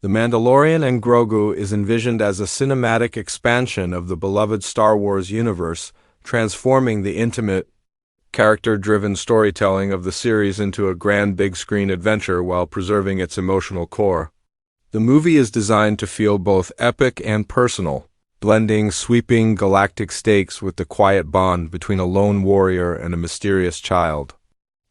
The Mandalorian and Grogu is envisioned as a cinematic expansion of the beloved Star Wars universe, transforming the intimate, character-driven storytelling of the series into a grand big-screen adventure while preserving its emotional core. The movie is designed to feel both epic and personal, blending sweeping galactic stakes with the quiet bond between a lone warrior and a mysterious child.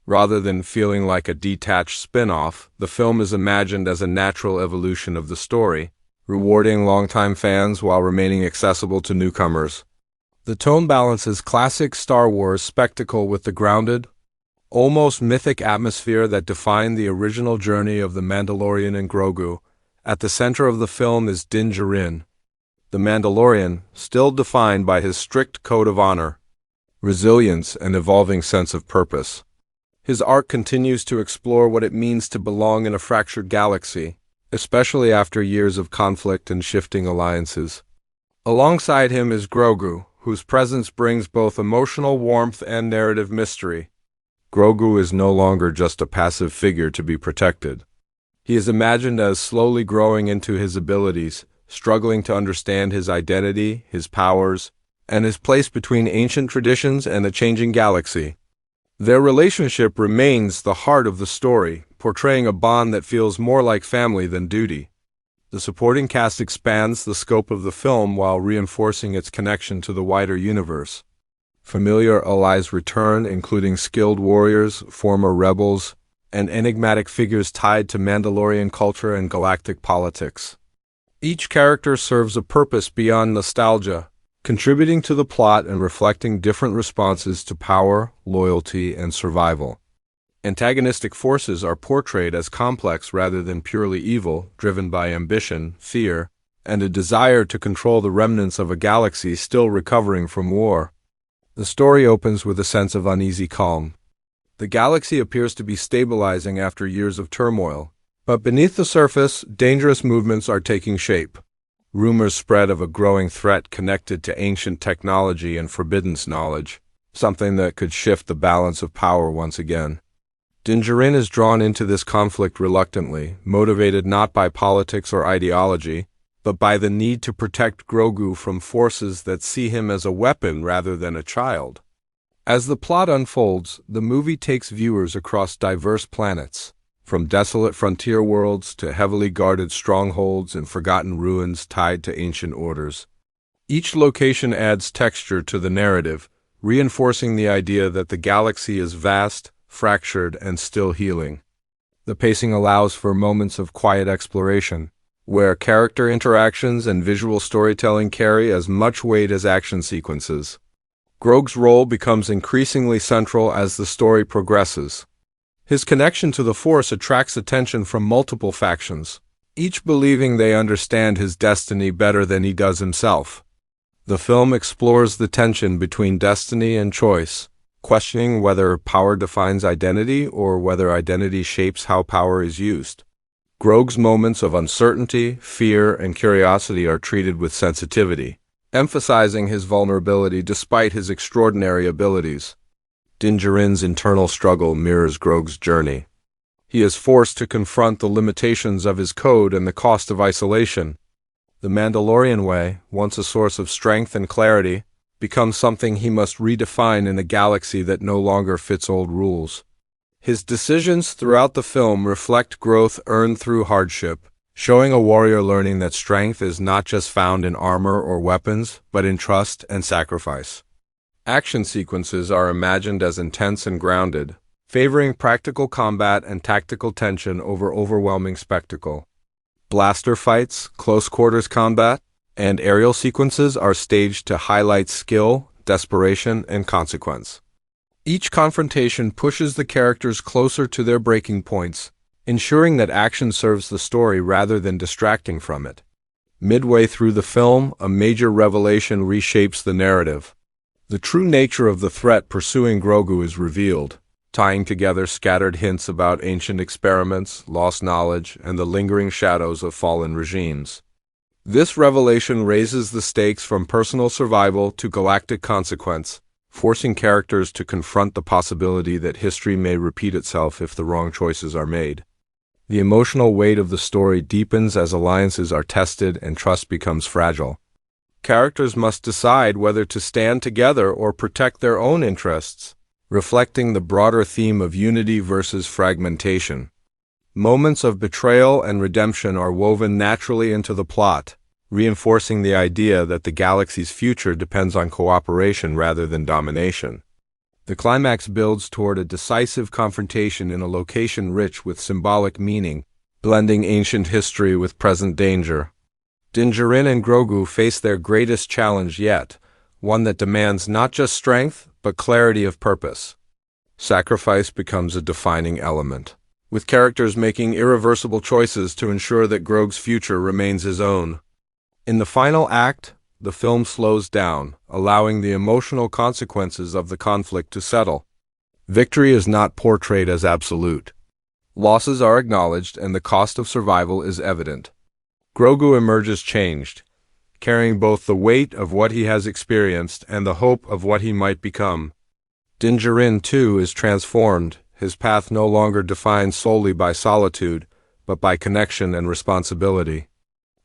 Rather than feeling like a detached spin-off, the film is imagined as a natural evolution of the story, rewarding longtime fans while remaining accessible to newcomers. The tone balances classic Star Wars spectacle with the grounded, almost mythic atmosphere that defined the original journey of the Mandalorian and Grogu. At the center of the film is Din Djarin, the Mandalorian, still defined by his strict code of honor, resilience, and evolving sense of purpose. His arc continues to explore what it means to belong in a fractured galaxy, especially after years of conflict and shifting alliances. Alongside him is Grogu, whose presence brings both emotional warmth and narrative mystery. Grogu is no longer just a passive figure to be protected. He is imagined as slowly growing into his abilities, struggling to understand his identity, his powers, and his place between ancient traditions and a changing galaxy. Their relationship remains the heart of the story, portraying a bond that feels more like family than duty. The supporting cast expands the scope of the film while reinforcing its connection to the wider universe. Familiar allies return, including skilled warriors, former rebels, and enigmatic figures tied to Mandalorian culture and galactic politics. Each character serves a purpose beyond nostalgia, contributing to the plot and reflecting different responses to power, loyalty, and survival. Antagonistic forces are portrayed as complex rather than purely evil, driven by ambition, fear, and a desire to control the remnants of a galaxy still recovering from war. The story opens with a sense of uneasy calm. The galaxy appears to be stabilizing after years of turmoil, but beneath the surface, dangerous movements are taking shape. Rumors spread of a growing threat connected to ancient technology and forbidden knowledge, something that could shift the balance of power once again. Din Djarin is drawn into this conflict reluctantly, motivated not by politics or ideology, but by the need to protect Grogu from forces that see him as a weapon rather than a child. As the plot unfolds, the movie takes viewers across diverse planets, from desolate frontier worlds to heavily guarded strongholds and forgotten ruins tied to ancient orders. Each location adds texture to the narrative, reinforcing the idea that the galaxy is vast, fractured, and still healing. The pacing allows for moments of quiet exploration, where character interactions and visual storytelling carry as much weight as action sequences. Grogu's role becomes increasingly central as the story progresses. His connection to the Force attracts attention from multiple factions, each believing they understand his destiny better than he does himself. The film explores the tension between destiny and choice, questioning whether power defines identity or whether identity shapes how power is used. Grogu's moments of uncertainty, fear, and curiosity are treated with sensitivity, emphasizing his vulnerability despite his extraordinary abilities. Din Djarin's internal struggle mirrors Grogu's journey. He is forced to confront the limitations of his code and the cost of isolation. The Mandalorian way, once a source of strength and clarity, becomes something he must redefine in a galaxy that no longer fits old rules. His decisions throughout the film reflect growth earned through hardship, showing a warrior learning that strength is not just found in armor or weapons, but in trust and sacrifice. Action sequences are imagined as intense and grounded, favoring practical combat and tactical tension over overwhelming spectacle. Blaster fights, close-quarters combat, and aerial sequences are staged to highlight skill, desperation, and consequence. Each confrontation pushes the characters closer to their breaking points, ensuring that action serves the story rather than distracting from it. Midway through the film, a major revelation reshapes the narrative. The true nature of the threat pursuing Grogu is revealed, tying together scattered hints about ancient experiments, lost knowledge, and the lingering shadows of fallen regimes. This revelation raises the stakes from personal survival to galactic consequence, forcing characters to confront the possibility that history may repeat itself if the wrong choices are made. The emotional weight of the story deepens as alliances are tested and trust becomes fragile. Characters must decide whether to stand together or protect their own interests, reflecting the broader theme of unity versus fragmentation. Moments of betrayal and redemption are woven naturally into the plot, reinforcing the idea that the galaxy's future depends on cooperation rather than domination. The climax builds toward a decisive confrontation in a location rich with symbolic meaning, blending ancient history with present danger. Din Djarin and Grogu face their greatest challenge yet, one that demands not just strength, but clarity of purpose. Sacrifice becomes a defining element, with characters making irreversible choices to ensure that Grogu's future remains his own. In the final act, the film slows down, allowing the emotional consequences of the conflict to settle. Victory is not portrayed as absolute. Losses are acknowledged and the cost of survival is evident. Grogu emerges changed, carrying both the weight of what he has experienced and the hope of what he might become. Din Djarin, too, is transformed, his path no longer defined solely by solitude, but by connection and responsibility.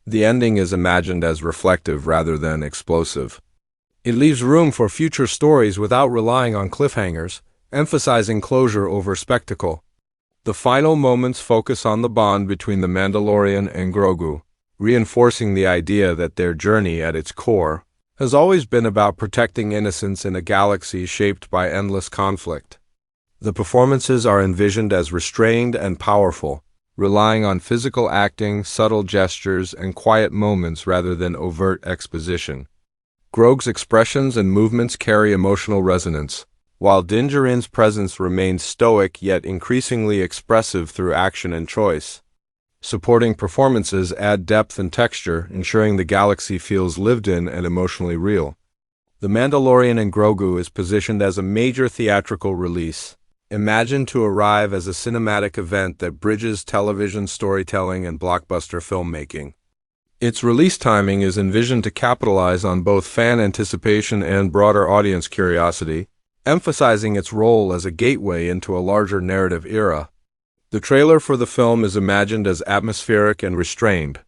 The ending is imagined as reflective rather than explosive. It leaves room for future stories without relying on cliffhangers, emphasizing closure over spectacle. The final moments focus on the bond between the Mandalorian and Grogu, reinforcing the idea that their journey at its core has always been about protecting innocence in a galaxy shaped by endless conflict. The performances are envisioned as restrained and powerful, relying on physical acting, subtle gestures, and quiet moments rather than overt exposition. Grogu's expressions and movements carry emotional resonance, while Din Djarin's presence remains stoic yet increasingly expressive through action and choice. Supporting performances add depth and texture, ensuring the galaxy feels lived in and emotionally real. The Mandalorian and Grogu is positioned as a major theatrical release, imagined to arrive as a cinematic event that bridges television storytelling and blockbuster filmmaking. Its release timing is envisioned to capitalize on both fan anticipation and broader audience curiosity, emphasizing its role as a gateway into a larger narrative era. The trailer for the film is imagined as atmospheric and restrained,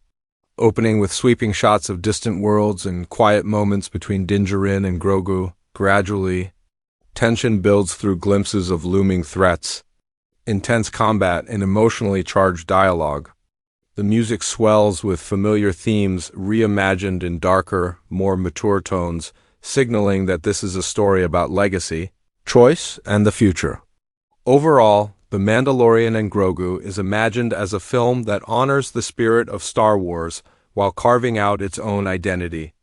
opening with sweeping shots of distant worlds and quiet moments between Din Djarin and Grogu. Gradually, tension builds through glimpses of looming threats, intense combat, and emotionally charged dialogue. The music swells with familiar themes reimagined in darker, more mature tones, signaling that this is a story about legacy, choice, and the future. Overall, The Mandalorian and Grogu is imagined as a film that honors the spirit of Star Wars while carving out its own identity.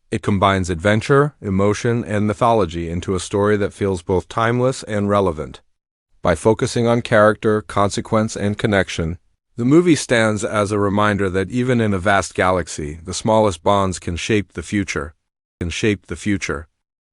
It combines adventure, emotion, and mythology into a story that feels both timeless and relevant. By focusing on character, consequence, and connection, the movie stands as a reminder that even in a vast galaxy, the smallest bonds can shape the future.